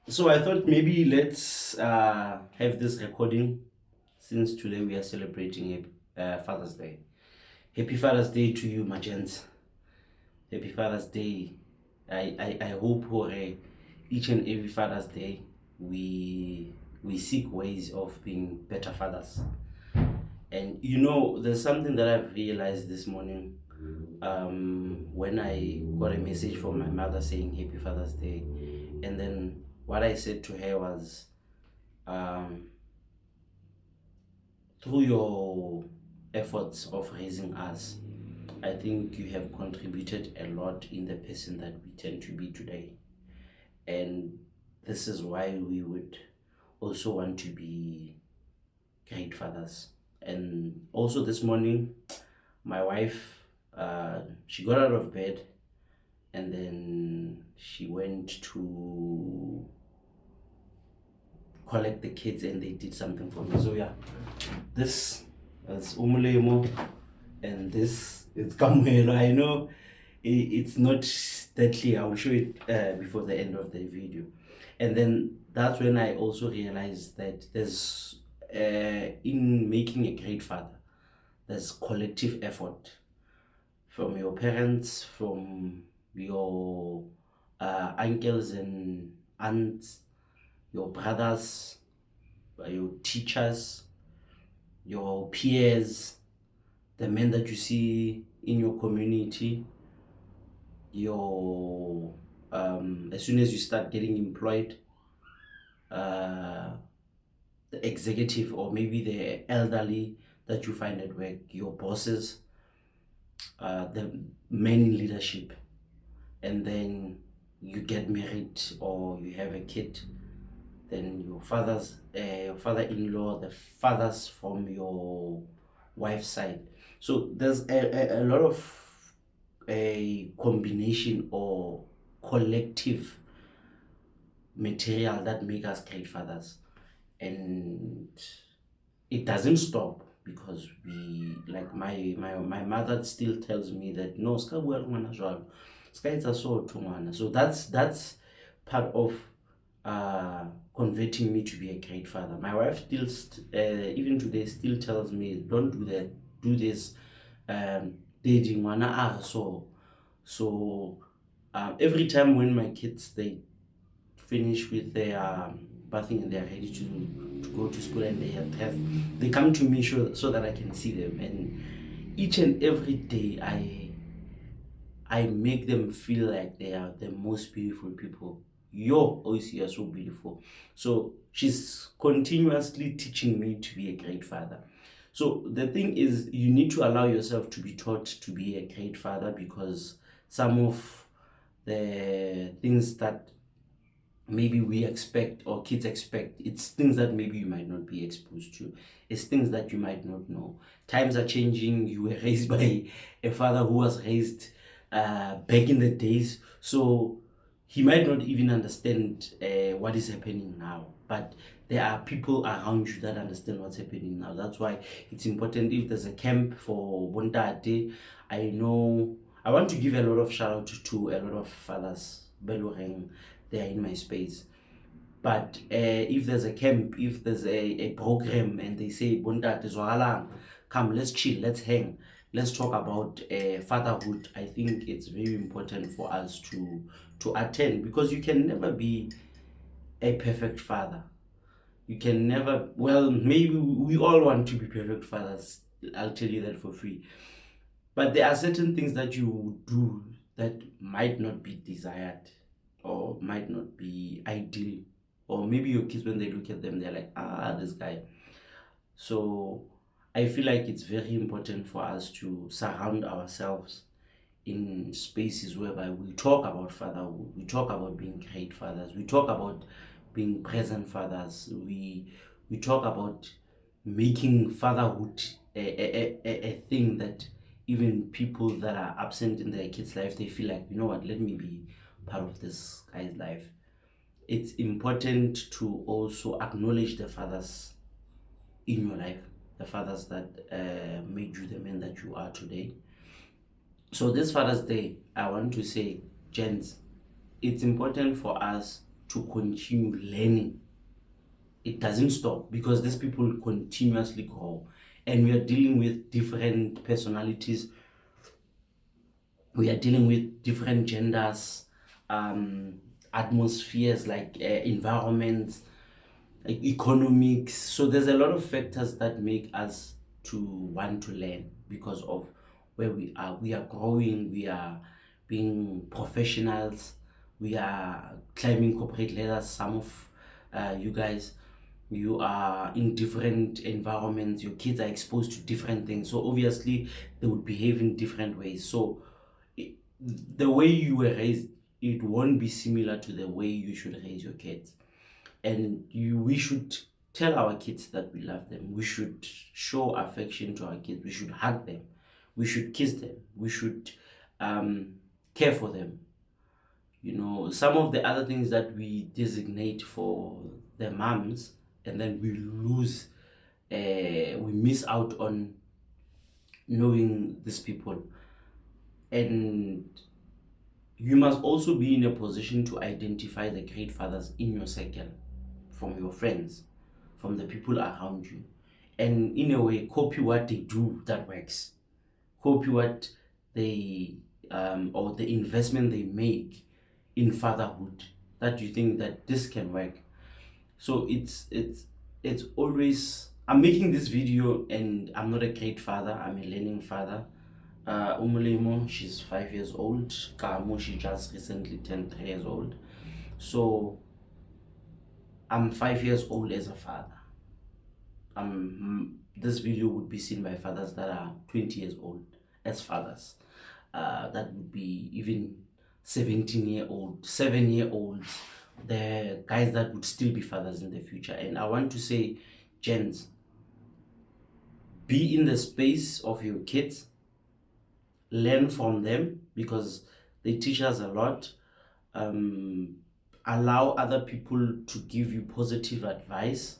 So I thought maybe let's have this recording since today we are celebrating Father's Day. Happy Father's Day to you, my gents. Happy Father's Day. I hope for each and every Father's Day we seek ways of being better fathers. And there's something that I've realized this morning when I got a message from my mother saying Happy Father's Day. And then what I said to her was, um, through your efforts of raising us, I think you have contributed a lot in the person that we tend to be today. And this is why we would also want to be great fathers. And also this morning, my wife, she got out of bed and then she went to collect the kids and they did something for me. So yeah, this is Umulemo and this is Kamuelo. I know it's not that clear. I will show it before the end of the video. And then that's when I also realized that there's in making a great father, there's collective effort from your parents, from your uncles and aunts, your brothers, your teachers, your peers, the men that you see in your community, your as soon as you start getting employed, uh, the executive or maybe the elderly that you find at work, your bosses, the men in leadership, and then you get married or you have a kid, then your father-in-law, the fathers from your wife's side. So there's a lot of a combination or collective material that make us great fathers, and it doesn't stop because we like my mother still tells me that no ska bua le ngwana jwalo, ska etsa so to ngwana. So that's part of converting me to be a great father. My wife still even today still tells me don't do that, do this, dating ngwana so every time when my kids they finish with their bathing and they're ready to go to school and they have tests, they come to me so that I can see them. And each and every day I make them feel like they are the most beautiful people. Your always you are so beautiful. So she's continuously teaching me to be a great father. So the thing is, you need to allow yourself to be taught to be a great father, because some of the things that maybe we expect or kids expect, it's things that maybe you might not be exposed to, it's things that you might not know. Times are changing. You were raised by a father who was raised back in the days, so he might not even understand what is happening now, but there are people around you that understand what's happening now. That's why it's important. If there's a camp for Bontate, I know I want to give a lot of shout out to a lot of fathers Beloreng, they are in my space. But if there's a camp, if there's a program and they say Bontate Zwalang, come, let's chill, let's hang, let's talk about fatherhood, I think it's very important for us to attend, because you can never be a perfect father. You can never, well, maybe we all want to be perfect fathers, I'll tell you that for free. But there are certain things that you do that might not be desired or might not be ideal. Or maybe your kids, when they look at them, they're like, this guy. So I feel like it's very important for us to surround ourselves in spaces whereby we talk about fatherhood, we talk about being great fathers, we talk about being present fathers, we talk about making fatherhood a thing that even people that are absent in their kids' life, they feel like, you know what, let me be part of this guy's life. It's important to also acknowledge the fathers in your life, the fathers that made you the man that you are today. So this Father's Day, I want to say, gents, it's important for us to continue learning. It doesn't stop because these people continuously grow, and we are dealing with different personalities. We are dealing with different genders, atmospheres, like environments, like economics. So there's a lot of factors that make us to want to learn because of where we are. We are growing, we are being professionals, we are climbing corporate ladders. Some of you guys, you are in different environments, your kids are exposed to different things, so obviously they would behave in different ways. So the way you were raised, it won't be similar to the way you should raise your kids. And we should tell our kids that we love them. We should show affection to our kids. We should hug them. We should kiss them. We should care for them. Some of the other things that we designate for the moms, and then we miss out on knowing these people. And you must also be in a position to identify the great fathers in your circle, from your friends, from the people around you, and in a way copy what they do that works. Copy what they or the investment they make in fatherhood, that you think that this can work. So it's always, I'm making this video and I'm not a great father, I'm a learning father. Umulemo, she's 5 years old. Kamo, she just recently turned 3 years old. So I'm 5 years old as a father. This video would be seen by fathers that are 20 years old as fathers. That would be even 17-year-old, 7-year-olds, the guys that would still be fathers in the future. And I want to say, gents, be in the space of your kids, learn from them because they teach us a lot. Allow other people to give you positive advice.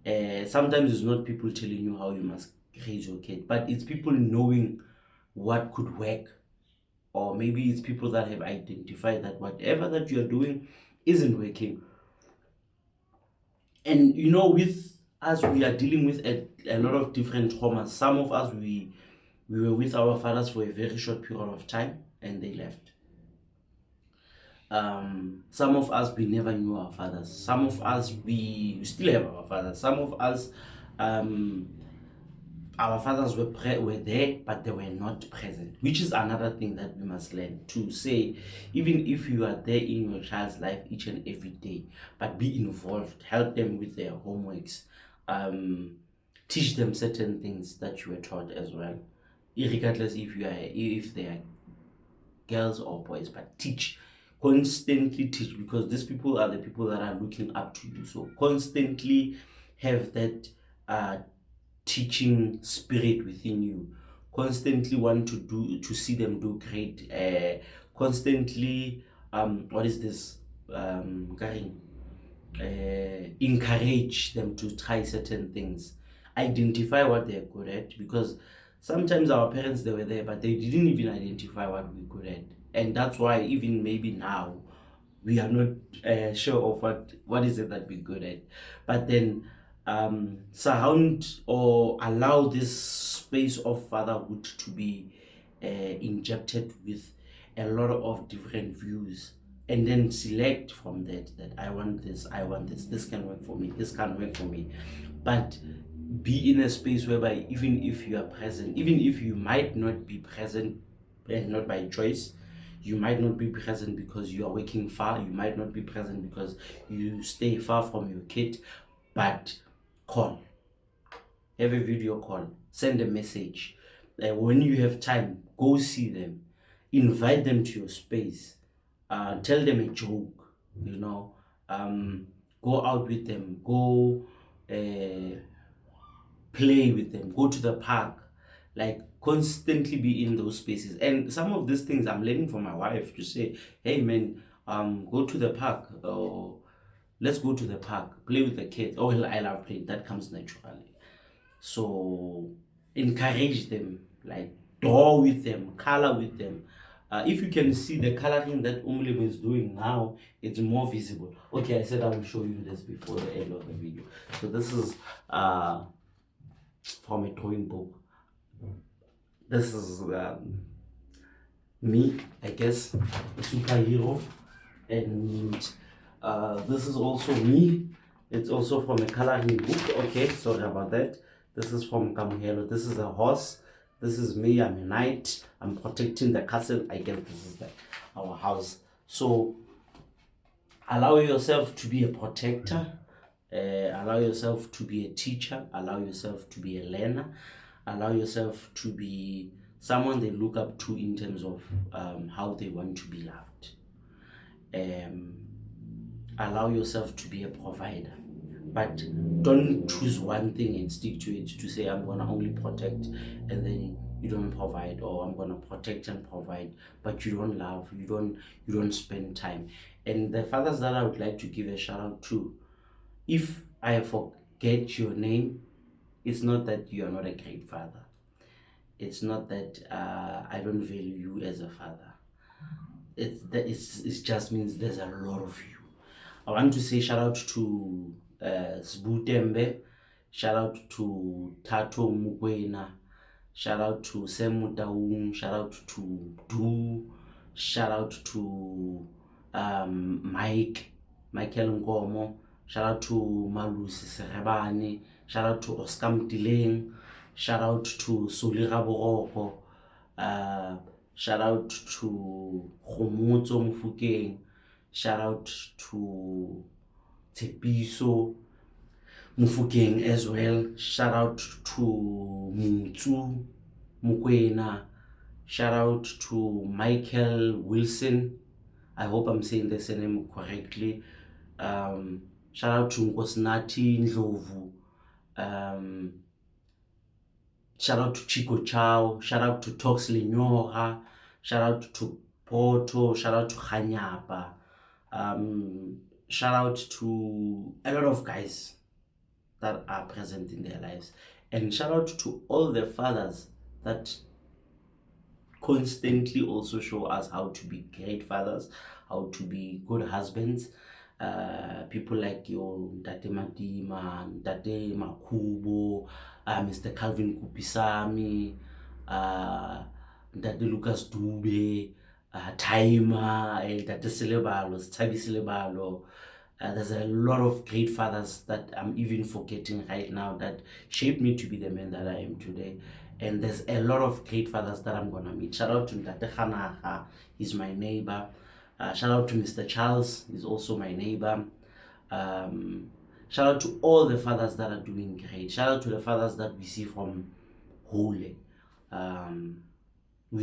Sometimes it's not people telling you how you must raise your kid, but it's people knowing what could work. Or maybe it's people that have identified that whatever that you're doing isn't working. And with us, we are dealing with a lot of different traumas. Some of us, we were with our fathers for a very short period of time and they left. Some of us, we never knew our fathers. Some of us, we still have our fathers. Some of us, our fathers were there, but they were not present, which is another thing that we must learn to say. Even if you are there in your child's life each and every day, but be involved, help them with their homeworks, teach them certain things that you were taught as well, regardless if they are girls or boys, but teach. Constantly teach, because these people are the people that are looking up to you. So constantly have that teaching spirit within you. Constantly want to see them do great. Constantly encourage them to try certain things. Identify what they're good at, because sometimes our parents, they were there, but they didn't even identify what we're good at. And that's why even maybe now we are not sure of what is it that we're good at. But then surround or allow this space of fatherhood to be injected with a lot of different views, and then select from that I want this, this can work for me, this can't work for me. But be in a space whereby even if you are present, even if you might not be present, and not by choice, you might not be present because you are working far, you might not be present because you stay far from your kid, but call, have a video call, send a message. When you have time, go see them, invite them to your space, tell them a joke, go out with them, go play with them, go to the park, like constantly be in those spaces. And some of these things I'm learning from my wife, to say, hey man, go to the park, or let's go to the park, play with the kids. Oh, I love playing, that comes naturally. So encourage them, like draw with them, color with them, If you can see the coloring that Umlebo is doing now, it's more visible. Okay, I said I will show you this before the end of the video. So this is from a drawing book. This is me, I guess, a superhero. And this is also me. It's also from a coloring book. Okay, sorry about that. This is from Kamuhelo. This is a horse. This is me. I'm a knight. I'm protecting the castle. I guess this is our house. So allow yourself to be a protector. Allow yourself to be a teacher. Allow yourself to be a learner. Allow yourself to be someone they look up to in terms of how they want to be loved. Allow yourself to be a provider, but don't choose one thing and stick to it to say I'm gonna only protect and then you don't provide, or I'm gonna protect and provide but you don't love, you don't spend time. And the fathers that I would like to give a shout out to, if I forget your name, it's not that you are not a great father, it's not that I don't value you as a father. It just means there's a lot of you. I want to say shout out to Sbutembe, shout out to Tato Mukwena, shout out to Sam Mutaung, shout out to Du, shout out to Michael Ngomo, shout out to Malusi Serebane, shout out to Oscar Mtileng, shout out to Solira Boroko, shout out to Khomotso Mufukeng, shout out to Tepiso Mufukeng as well, shout out to Mutsu Mukwena, shout out to Michael Wilson, I hope I'm saying the name correctly, shout out to Nkosnati Ndlovu, shout out to Chico Chow, shout out to Tox Lenyora, shout out to Poto, shout out to Khanyapa, shout out to a lot of guys that are present in their lives, and shout out to all the fathers that constantly also show us how to be great fathers, how to be good husbands. People like your Tate Madima, Tate Makubo, Mr. Calvin Kupisami, Tate Lucas Dube, Taima, Tate Selebalo, Stabi Selebalo. There's a lot of great fathers that I'm even forgetting right now that shaped me to be the man that I am today. And there's a lot of great fathers that I'm gonna meet. Shout out to Tate Khanaha, he's my neighbor. Shout out to Mr. Charles, he's also my neighbor. Shout out to all the fathers that are doing great. Shout out to the fathers that we see from Hole. We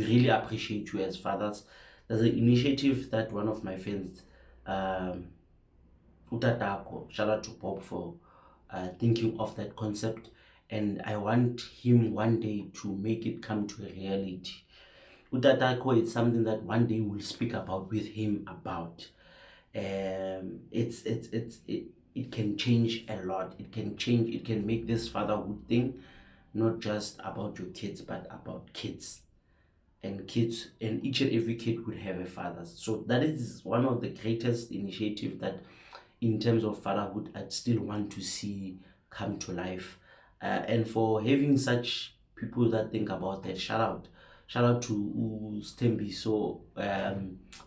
really appreciate you as fathers. There's an initiative that one of my friends, Utatako, shout out to Bob for thinking of that concept, and I want him one day to make it come to a reality. Utatako is something that one day we'll speak about with him about. It can change a lot. It can make this fatherhood thing not just about your kids but about kids, and each and every kid would have a father. So that is one of the greatest initiatives that in terms of fatherhood I'd still want to see come to life. And for having such people that think about that, shout out to Stembi, so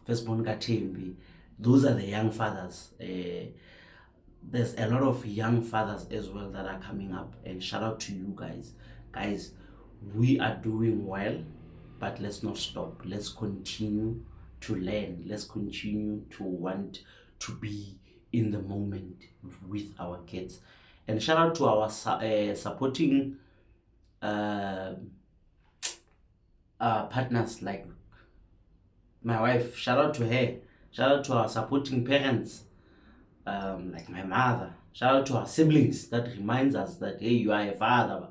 firstborn Gatembi. Those are the young fathers. There's a lot of young fathers as well that are coming up, and shout out to you guys. We are doing well, but let's not stop. Let's continue to learn. Let's continue to want to be in the moment with our kids. And shout out to our supporting partners like my wife. Shout out to her. Shout out to our supporting parents, like my mother. Shout out to our siblings that reminds us that hey, you are a father.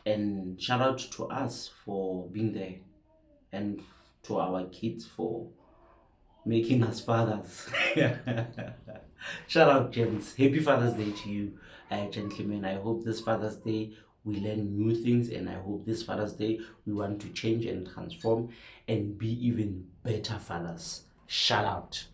And shout out to us for being there, and to our kids for making us fathers. Shout out, gents. Happy Father's Day to you, gentlemen. I hope this Father's Day we learn new things, and I hope this Father's Day we want to change and transform and be even better fathers. Shout out.